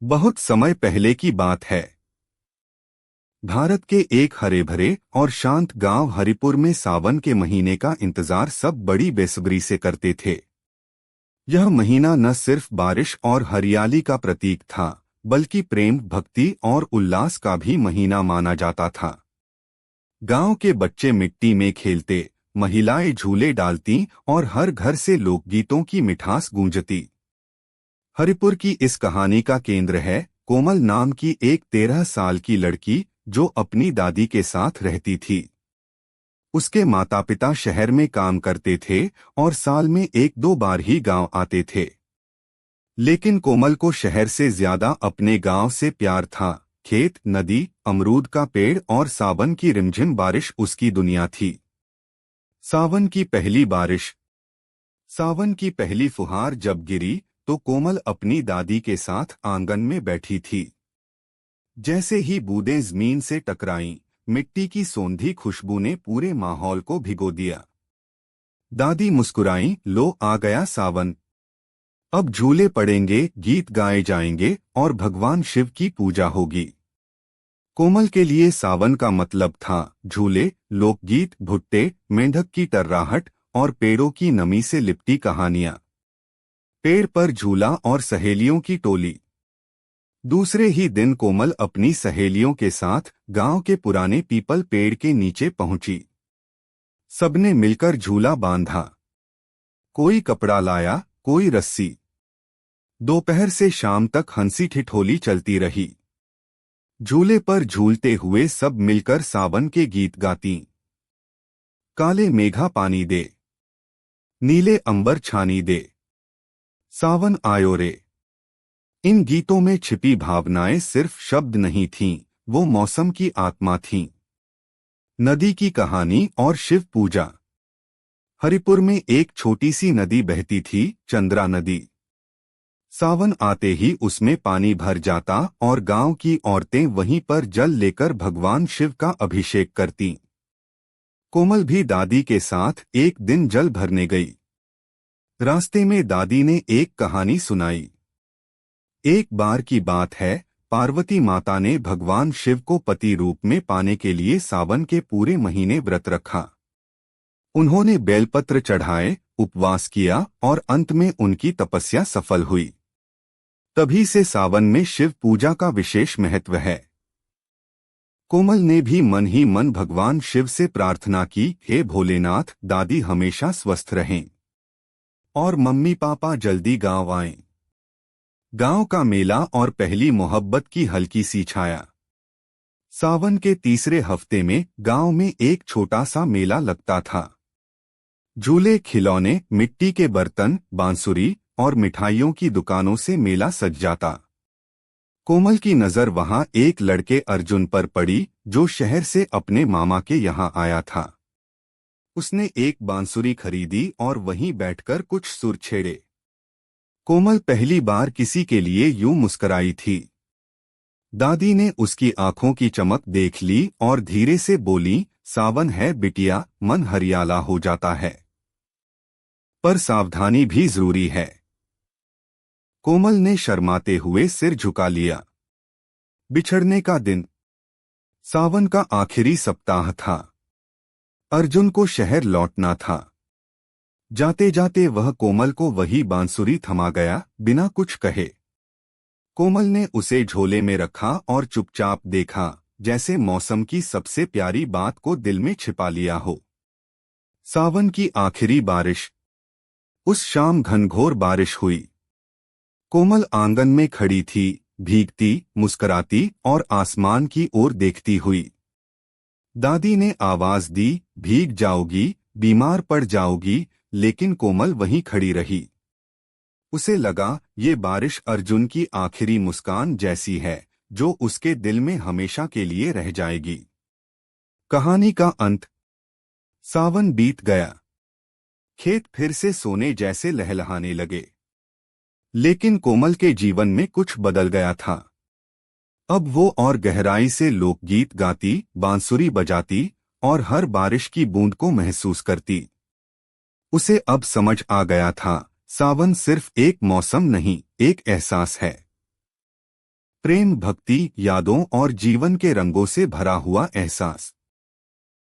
बहुत समय पहले की बात है। भारत के एक हरे भरे और शांत गांव हरिपुर में सावन के महीने का इंतजार सब बड़ी बेसब्री से करते थे। यह महीना न सिर्फ बारिश और हरियाली का प्रतीक था, बल्कि प्रेम, भक्ति और उल्लास का भी महीना माना जाता था। गांव के बच्चे मिट्टी में खेलते, महिलाएं झूले डालती और हर घर से लोकगीतों की मिठास गूंजती। हरिपुर की इस कहानी का केंद्र है कोमल नाम की एक 13 साल की लड़की, जो अपनी दादी के साथ रहती थी। उसके माता पिता शहर में काम करते थे और साल में एक दो बार ही गांव आते थे। लेकिन कोमल को शहर से ज्यादा अपने गांव से प्यार था। खेत, नदी, अमरूद का पेड़ और सावन की रिमझिम बारिश उसकी दुनिया थी। सावन की पहली बारिश, सावन की पहली फुहार जब गिरी तो कोमल अपनी दादी के साथ आंगन में बैठी थी। जैसे ही बूंदें जमीन से टकराईं, मिट्टी की सोंधी खुशबू ने पूरे माहौल को भिगो दिया। दादी मुस्कुराईं, लो आ गया सावन। अब झूले पड़ेंगे, गीत गाए जाएंगे और भगवान शिव की पूजा होगी। कोमल के लिए सावन का मतलब था झूले, लोकगीत, भुट्टे, मेंढक की टर्राहट और पेड़ों की नमी से लिपटी कहानियां। पेड़ पर झूला और सहेलियों की टोली। दूसरे ही दिन कोमल अपनी सहेलियों के साथ गांव के पुराने पीपल पेड़ के नीचे पहुंची। सबने मिलकर झूला बांधा। कोई कपड़ा लाया, कोई रस्सी। दोपहर से शाम तक हंसी ठिठोली चलती रही। झूले पर झूलते हुए सब मिलकर सावन के गीत गाती। काले मेघा पानी दे, नीले अंबर छानी दे, सावन आयो रे। इन गीतों में छिपी भावनाएं सिर्फ शब्द नहीं थीं, वो मौसम की आत्मा थीं। नदी की कहानी और शिव पूजा। हरिपुर में एक छोटी सी नदी बहती थी, चंद्रा नदी। सावन आते ही उसमें पानी भर जाता और गांव की औरतें वहीं पर जल लेकर भगवान शिव का अभिषेक करतीं। कोमल भी दादी के साथ एक दिन जल भरने गई। रास्ते में दादी ने एक कहानी सुनाई। एक बार की बात है, पार्वती माता ने भगवान शिव को पति रूप में पाने के लिए सावन के पूरे महीने व्रत रखा। उन्होंने बेलपत्र चढ़ाए, उपवास किया और अंत में उनकी तपस्या सफल हुई। तभी से सावन में शिव पूजा का विशेष महत्व है। कोमल ने भी मन ही मन भगवान शिव से प्रार्थना की, हे भोलेनाथ, दादी हमेशा स्वस्थ रहें और मम्मी पापा जल्दी गांव आएं। गांव का मेला और पहली मोहब्बत की हल्की सी छाया। सावन के तीसरे हफ्ते में गांव में एक छोटा सा मेला लगता था। झूले, खिलौने, मिट्टी के बर्तन, बांसुरी और मिठाइयों की दुकानों से मेला सज जाता। कोमल की नजर वहां एक लड़के अर्जुन पर पड़ी, जो शहर से अपने मामा के यहाँ आया था। उसने एक बांसुरी खरीदी और वहीं बैठकर कुछ सुर छेड़े। कोमल पहली बार किसी के लिए यूं मुस्कराई थी। दादी ने उसकी आंखों की चमक देख ली और धीरे से बोली, सावन है बिटिया, मन हरियाला हो जाता है, पर सावधानी भी जरूरी है। कोमल ने शर्माते हुए सिर झुका लिया। बिछड़ने का दिन। सावन का आखिरी सप्ताह था। अर्जुन को शहर लौटना था। जाते जाते वह कोमल को वही बांसुरी थमा गया, बिना कुछ कहे। कोमल ने उसे झोले में रखा और चुपचाप देखा, जैसे मौसम की सबसे प्यारी बात को दिल में छिपा लिया हो। सावन की आखिरी बारिश। उस शाम घनघोर बारिश हुई। कोमल आंगन में खड़ी थी, भीगती, मुस्कुराती और आसमान की ओर देखती हुई। दादी ने आवाज दी, भीग जाओगी, बीमार पड़ जाओगी, लेकिन कोमल वहीं खड़ी रही। उसे लगा ये बारिश अर्जुन की आखिरी मुस्कान जैसी है, जो उसके दिल में हमेशा के लिए रह जाएगी। कहानी का अंत। सावन बीत गया। खेत फिर से सोने जैसे लहलहाने लगे। लेकिन कोमल के जीवन में कुछ बदल गया था। अब वो और गहराई से लोकगीत गाती, बांसुरी बजाती और हर बारिश की बूंद को महसूस करती। उसे अब समझ आ गया था, सावन सिर्फ एक मौसम नहीं, एक एहसास है। प्रेम, भक्ति, यादों और जीवन के रंगों से भरा हुआ एहसास।